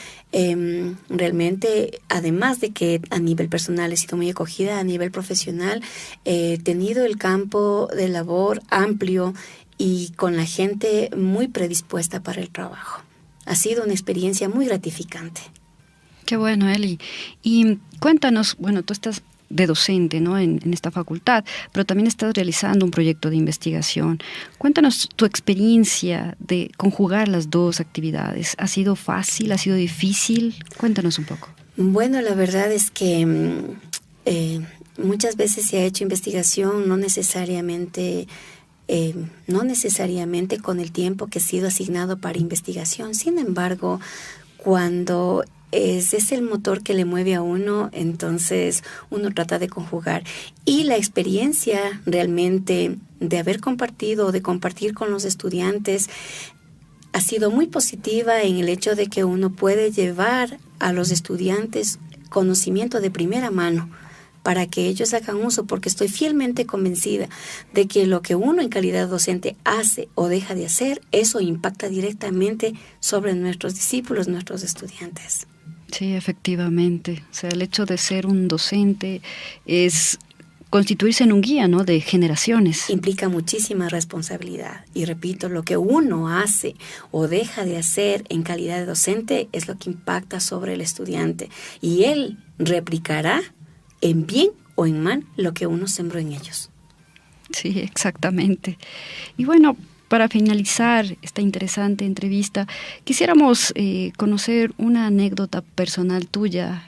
realmente, además de que a nivel personal he sido muy acogida, a nivel profesional he tenido el campo de labor amplio y con la gente muy predispuesta para el trabajo. Ha sido una experiencia muy gratificante. Qué bueno, Eli. Y cuéntanos, bueno, tú estás de docente, ¿no?, en esta facultad, pero también estás realizando un proyecto de investigación. Cuéntanos tu experiencia de conjugar las dos actividades. ¿Ha sido fácil? ¿Ha sido difícil? Cuéntanos un poco. Bueno, la verdad es que muchas veces se ha hecho investigación no necesariamente con el tiempo que ha sido asignado para investigación. Sin embargo, cuando es el motor que le mueve a uno, entonces uno trata de conjugar. Y la experiencia realmente de haber compartido, de compartir con los estudiantes, ha sido muy positiva en el hecho de que uno puede llevar a los estudiantes conocimiento de primera mano para que ellos hagan uso, porque estoy fielmente convencida de que lo que uno en calidad docente hace o deja de hacer, eso impacta directamente sobre nuestros discípulos, nuestros estudiantes. Sí, efectivamente. O sea, el hecho de ser un docente es constituirse en un guía, ¿no?, de generaciones. Implica muchísima responsabilidad. Y repito, lo que uno hace o deja de hacer en calidad de docente es lo que impacta sobre el estudiante. Y él replicará en bien o en mal lo que uno sembró en ellos. Sí, exactamente. Y bueno, para finalizar esta interesante entrevista, quisiéramos conocer una anécdota personal tuya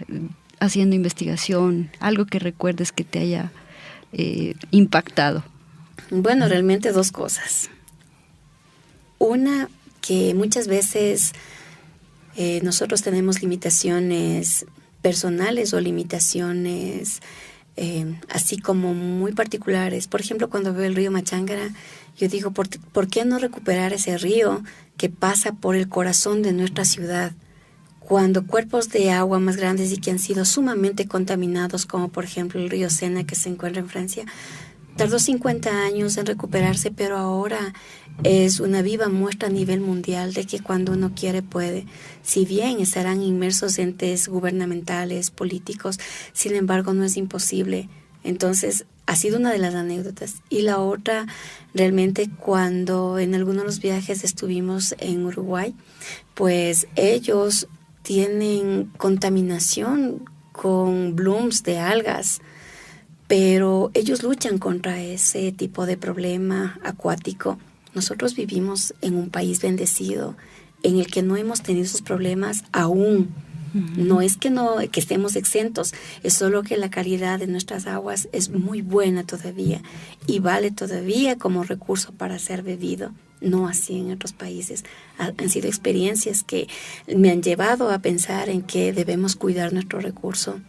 haciendo investigación, algo que recuerdes que te haya impactado. Bueno, realmente dos cosas. Una, que muchas veces nosotros tenemos limitaciones personales o limitaciones así como muy particulares. Por ejemplo, cuando veo el río Machángara, yo digo, ¿por qué no recuperar ese río que pasa por el corazón de nuestra ciudad? Cuando cuerpos de agua más grandes y que han sido sumamente contaminados, como por ejemplo el río Sena, que se encuentra en Francia, tardó 50 años en recuperarse, pero ahora es una viva muestra a nivel mundial de que cuando uno quiere puede. Si bien estarán inmersos entes gubernamentales, políticos, sin embargo no es imposible. Entonces ha sido una de las anécdotas. Y la otra, realmente cuando en algunos de los viajes estuvimos en Uruguay, pues ellos tienen contaminación con blooms de algas, pero ellos luchan contra ese tipo de problema acuático. Nosotros vivimos en un país bendecido en el que no hemos tenido esos problemas aún. No es que estemos exentos, es solo que la calidad de nuestras aguas es muy buena todavía y vale todavía como recurso para ser bebido. No así en otros países. Han sido experiencias que me han llevado a pensar en que debemos cuidar nuestro recurso,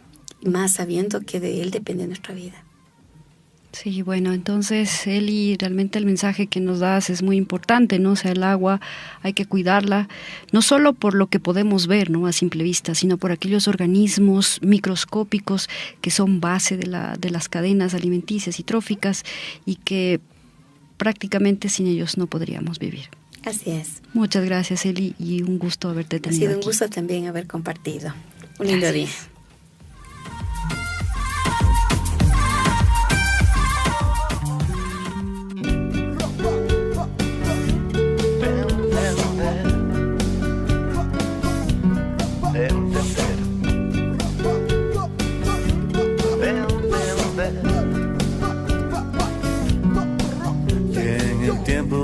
más sabiendo que de él depende nuestra vida. Sí, bueno, entonces, Eli, realmente el mensaje que nos das es muy importante, ¿no? O sea, el agua hay que cuidarla, no solo por lo que podemos ver, ¿no?, a simple vista, sino por aquellos organismos microscópicos que son base de las cadenas alimenticias y tróficas y que prácticamente sin ellos no podríamos vivir. Así es. Muchas gracias, Eli, y un gusto haberte tenido aquí. Ha sido un gusto también haber compartido. Un lindo día.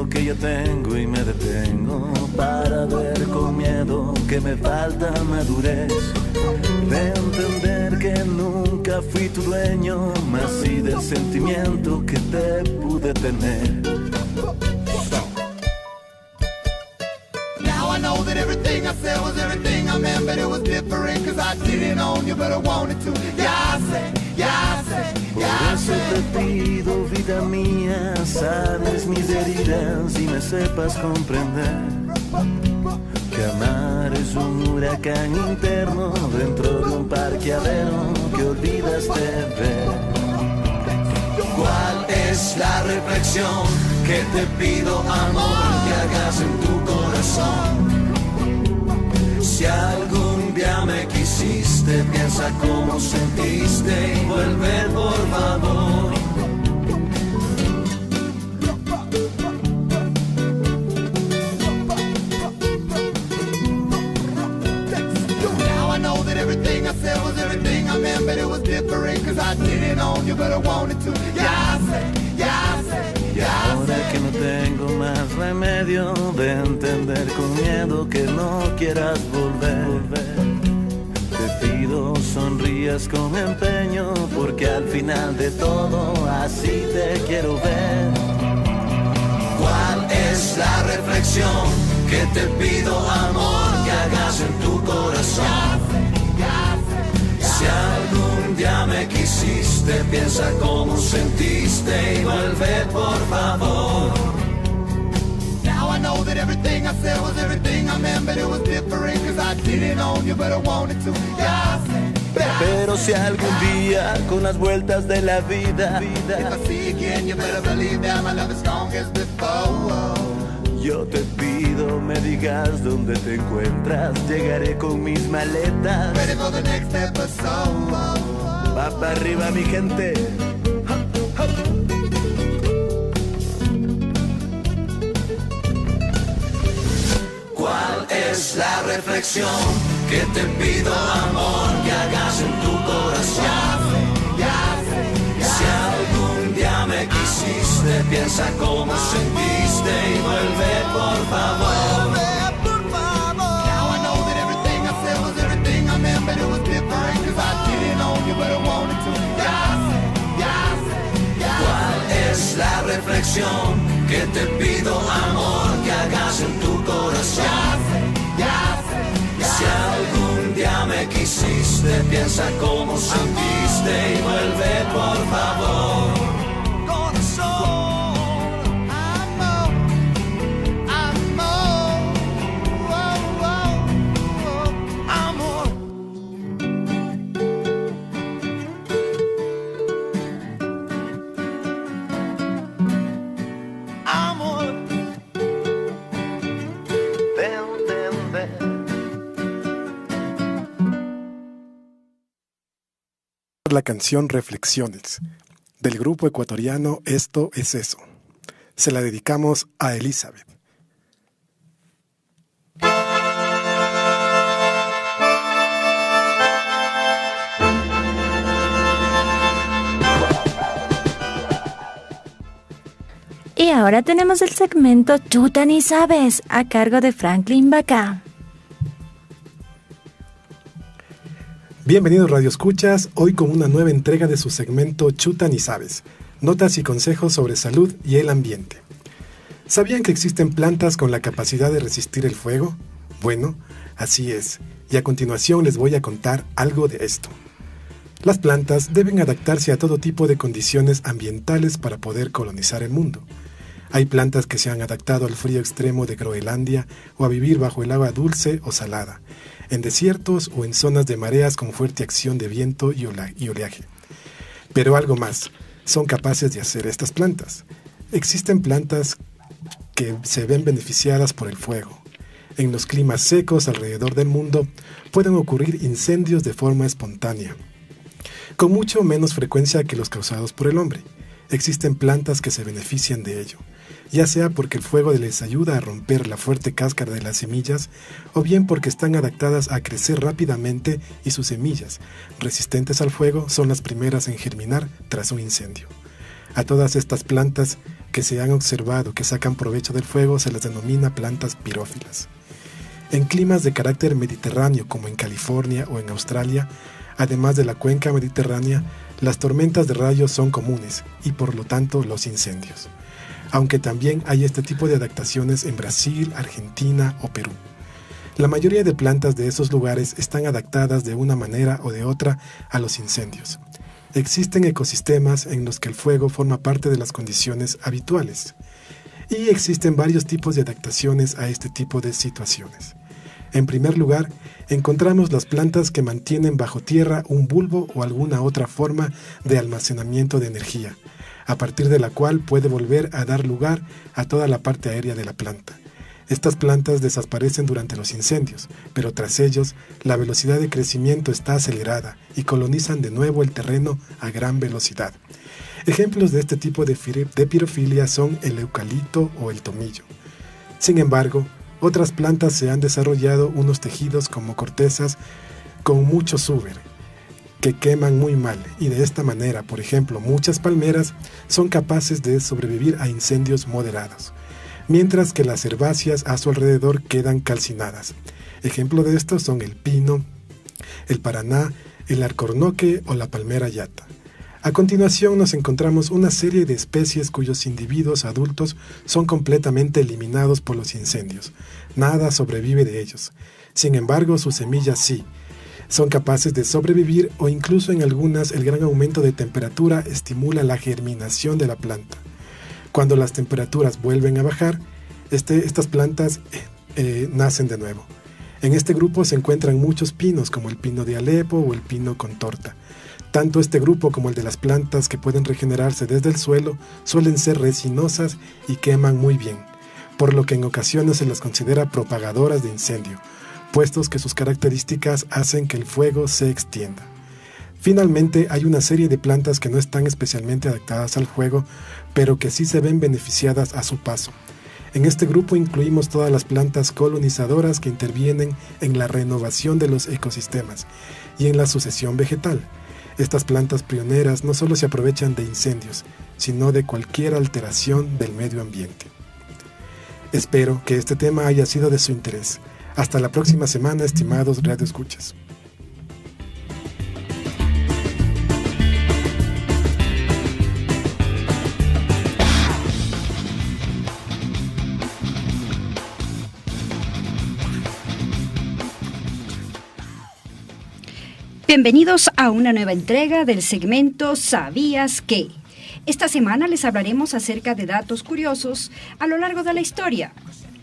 Que yo tengo y me detengo para ver con miedo que me falta madurez, de entender que nunca fui tu dueño, más sí del sentimiento que te pude tener. Now I know that everything I said was everything I meant, but it was different cause I didn't own you, but I wanted to. Ya sé, ya sé. Por eso te pido, vida mía, sanes mis heridas y me sepas comprender que amar es un huracán interno dentro de un parqueadero que olvidaste ver. ¿Cuál es la reflexión que te pido, amor, que hagas en tu corazón? Si algún día me quisiste, piensa cómo sentiste y vuelve por favor. Now I know that everything I said was everything I meant, but it was different cause I didn't own you, but I wanted to. Ya sé, ya sé, ya Ahora sé. que no tengo más remedio de entender con miedo que no quieras volver, te pido sonrías con empeño, porque al final de todo así te quiero ver. ¿Cuál es la reflexión que te pido, amor, que hagas en tu corazón? Si algún día me quisiste, piensa cómo sentiste y vuelve por favor. Now I know that everything I said was everything I meant, but it was different cause I didn't own you, but I wanted to. Ya sé, Pero si algún día con las vueltas de la vida yo te pido me digas dónde te encuentras, llegaré con mis maletas. Va para arriba mi gente. ¿Cuál es la reflexión que te pido, amor, que hagas en tu corazón? Si algún día me quisiste, piensa cómo sentiste y vuelve, por favor. Now I know that everything I said was everything I meant, but it was different, 'cause I didn't know you, but I wanted to. ¿Cuál es la reflexión que te pido, amor, que hagas en tu corazón? Si algún día me quisiste, piensa cómo sentiste y vuelve, por favor. Corazón, amor. La canción Reflexiones, del grupo ecuatoriano Esto es Eso. Se la dedicamos a Elizabeth. Y ahora tenemos el segmento Chuta ni sabes, a cargo de Franklin Vaca. Bienvenidos Radio Escuchas, hoy con una nueva entrega de su segmento Chuta ni sabes, notas y consejos sobre salud y el ambiente. ¿Sabían que existen plantas con la capacidad de resistir el fuego? Bueno, así es, y a continuación les voy a contar algo de esto. Las plantas deben adaptarse a todo tipo de condiciones ambientales para poder colonizar el mundo. Hay plantas que se han adaptado al frío extremo de Groenlandia o a vivir bajo el agua dulce o salada, en desiertos o en zonas de mareas con fuerte acción de viento y oleaje. Pero algo más, son capaces de hacer estas plantas. Existen plantas que se ven beneficiadas por el fuego. En los climas secos alrededor del mundo pueden ocurrir incendios de forma espontánea, con mucho menos frecuencia que los causados por el hombre. Existen plantas que se benefician de ello, ya sea porque el fuego les ayuda a romper la fuerte cáscara de las semillas, o bien porque están adaptadas a crecer rápidamente y sus semillas, resistentes al fuego, son las primeras en germinar tras un incendio. A todas estas plantas que se han observado que sacan provecho del fuego se las denomina plantas pirófilas. En climas de carácter mediterráneo como en California o en Australia, además de la cuenca mediterránea, las tormentas de rayos son comunes y por lo tanto los incendios. Aunque también hay este tipo de adaptaciones en Brasil, Argentina o Perú. La mayoría de plantas de esos lugares están adaptadas de una manera o de otra a los incendios. Existen ecosistemas en los que el fuego forma parte de las condiciones habituales. Y existen varios tipos de adaptaciones a este tipo de situaciones. En primer lugar, encontramos las plantas que mantienen bajo tierra un bulbo o alguna otra forma de almacenamiento de energía, a partir de la cual puede volver a dar lugar a toda la parte aérea de la planta. Estas plantas desaparecen durante los incendios, pero tras ellos, la velocidad de crecimiento está acelerada y colonizan de nuevo el terreno a gran velocidad. Ejemplos de este tipo de pirofilia son el eucalipto o el tomillo. Sin embargo, otras plantas se han desarrollado unos tejidos como cortezas con mucho súber, que queman muy mal, y de esta manera, por ejemplo, muchas palmeras son capaces de sobrevivir a incendios moderados, mientras que las herbáceas a su alrededor quedan calcinadas. Ejemplo de estos son el pino, el paraná, el alcornoque o la palmera yata. A continuación nos encontramos una serie de especies cuyos individuos adultos son completamente eliminados por los incendios. Nada sobrevive de ellos. Sin embargo, sus semillas sí. Son capaces de sobrevivir o incluso en algunas el gran aumento de temperatura estimula la germinación de la planta. Cuando las temperaturas vuelven a bajar, estas plantas nacen de nuevo. En este grupo se encuentran muchos pinos, como el pino de Alepo o el pino con torta. Tanto este grupo como el de las plantas que pueden regenerarse desde el suelo suelen ser resinosas y queman muy bien, por lo que en ocasiones se las considera propagadoras de incendio, puestos que sus características hacen que el fuego se extienda. Finalmente, hay una serie de plantas que no están especialmente adaptadas al fuego, pero que sí se ven beneficiadas a su paso. En este grupo incluimos todas las plantas colonizadoras que intervienen en la renovación de los ecosistemas y en la sucesión vegetal. Estas plantas pioneras no solo se aprovechan de incendios, sino de cualquier alteración del medio ambiente. Espero que este tema haya sido de su interés. Hasta la próxima semana, estimados radioescuchas. Bienvenidos a una nueva entrega del segmento ¿Sabías qué? Esta semana les hablaremos acerca de datos curiosos a lo largo de la historia.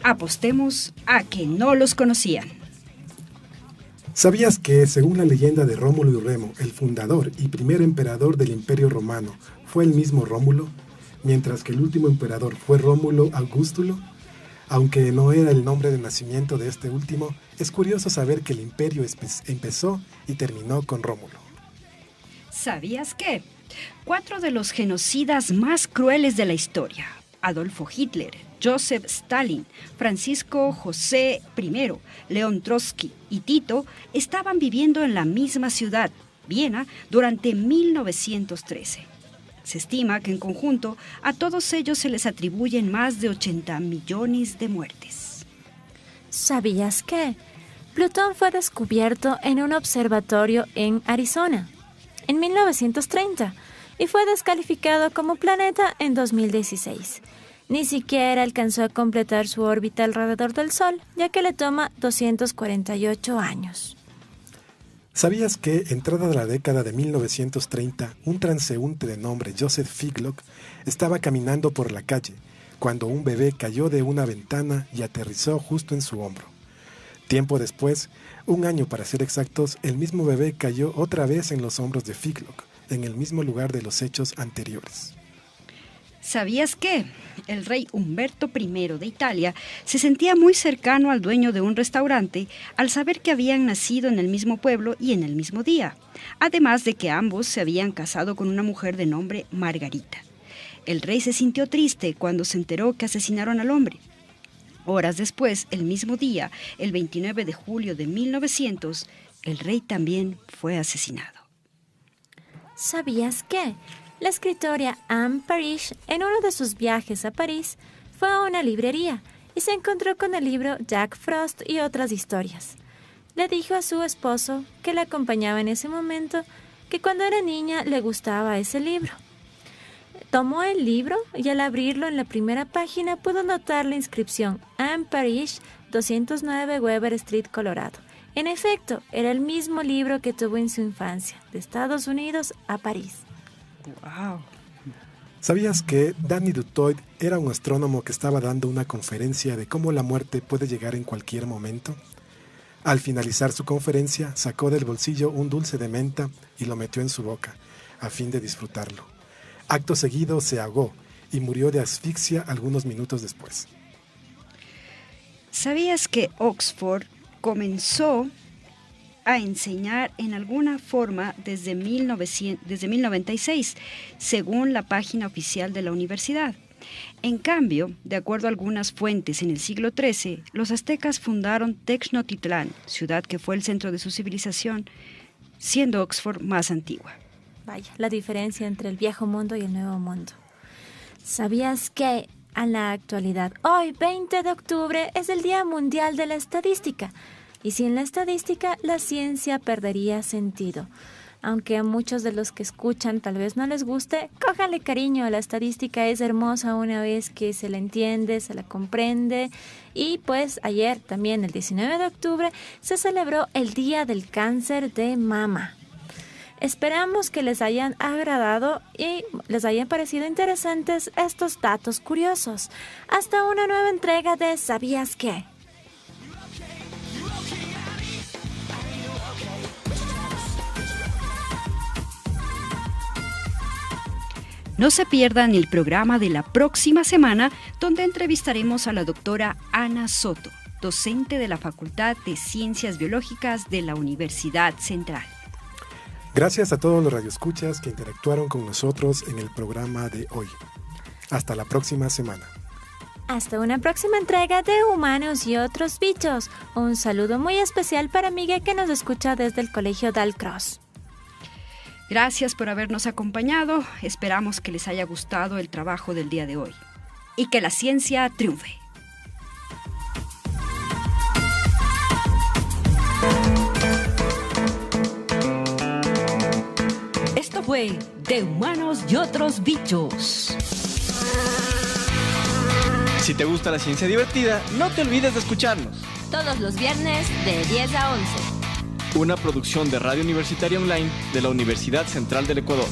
Apostemos a que no los conocían. ¿Sabías que, según la leyenda de Rómulo y Remo, el fundador y primer emperador del Imperio Romano fue el mismo Rómulo, mientras que el último emperador fue Rómulo Augustulo? Aunque no era el nombre de nacimiento de este último, es curioso saber que el imperio empezó y terminó con Rómulo. ¿Sabías qué? 4 de los genocidas más crueles de la historia, Adolfo Hitler, Joseph Stalin, Francisco José I, León Trotsky y Tito, estaban viviendo en la misma ciudad, Viena, durante 1913. Se estima que en conjunto a todos ellos se les atribuyen más de 80 millones de muertes. ¿Sabías qué? Plutón fue descubierto en un observatorio en Arizona en 1930 y fue descalificado como planeta en 2016. Ni siquiera alcanzó a completar su órbita alrededor del Sol, ya que le toma 248 años. ¿Sabías que, entrada la década de 1930, un transeúnte de nombre Joseph Figlock estaba caminando por la calle cuando un bebé cayó de una ventana y aterrizó justo en su hombro? Tiempo después, un año para ser exactos, el mismo bebé cayó otra vez en los hombros de Figlock, en el mismo lugar de los hechos anteriores. ¿Sabías que el rey Humberto I de Italia se sentía muy cercano al dueño de un restaurante al saber que habían nacido en el mismo pueblo y en el mismo día, además de que ambos se habían casado con una mujer de nombre Margarita? El rey se sintió triste cuando se enteró que asesinaron al hombre. Horas después, el mismo día, el 29 de julio de 1900, el rey también fue asesinado. ¿Sabías qué? La escritora Anne Parrish, en uno de sus viajes a París, fue a una librería y se encontró con el libro Jack Frost y otras historias. Le dijo a su esposo, que la acompañaba en ese momento, que cuando era niña le gustaba ese libro. Tomó el libro y al abrirlo en la primera página pudo notar la inscripción Anne Parrish, 209 Weber Street, Colorado. En efecto, era el mismo libro que tuvo en su infancia, de Estados Unidos a París. ¡Wow! ¿Sabías que Danny Dutoit era un astrónomo que estaba dando una conferencia de cómo la muerte puede llegar en cualquier momento? Al finalizar su conferencia, sacó del bolsillo un dulce de menta y lo metió en su boca, a fin de disfrutarlo. Acto seguido se ahogó y murió de asfixia algunos minutos después. ¿Sabías que Oxford comenzó a enseñar en alguna forma desde 1096, según la página oficial de la universidad? En cambio, de acuerdo a algunas fuentes, en el siglo XIII, los aztecas fundaron Tenochtitlán, ciudad que fue el centro de su civilización, siendo Oxford más antigua. Vaya, la diferencia entre el viejo mundo y el nuevo mundo. ¿Sabías que en la actualidad, hoy, 20 de octubre, es el Día Mundial de la Estadística? Y sin la estadística, la ciencia perdería sentido. Aunque a muchos de los que escuchan tal vez no les guste, cójanle cariño. La estadística es hermosa una vez que se la entiende, se la comprende. Y pues ayer, también el 19 de octubre, se celebró el Día del Cáncer de Mama. Esperamos que les hayan agradado y les hayan parecido interesantes estos datos curiosos. Hasta una nueva entrega de ¿Sabías qué? No se pierdan el programa de la próxima semana, donde entrevistaremos a la doctora Ana Soto, docente de la Facultad de Ciencias Biológicas de la Universidad Central. Gracias a todos los radioescuchas que interactuaron con nosotros en el programa de hoy. Hasta la próxima semana. Hasta una próxima entrega de Humanos y otros bichos. Un saludo muy especial para Miguel, que nos escucha desde el Colegio Dalcross. Gracias por habernos acompañado. Esperamos que les haya gustado el trabajo del día de hoy. Y que la ciencia triunfe. Esto fue De Humanos y otros bichos. Si te gusta la ciencia divertida, no te olvides de escucharnos. Todos los viernes de 10 a 11. Una producción de Radio Universitaria Online de la Universidad Central del Ecuador.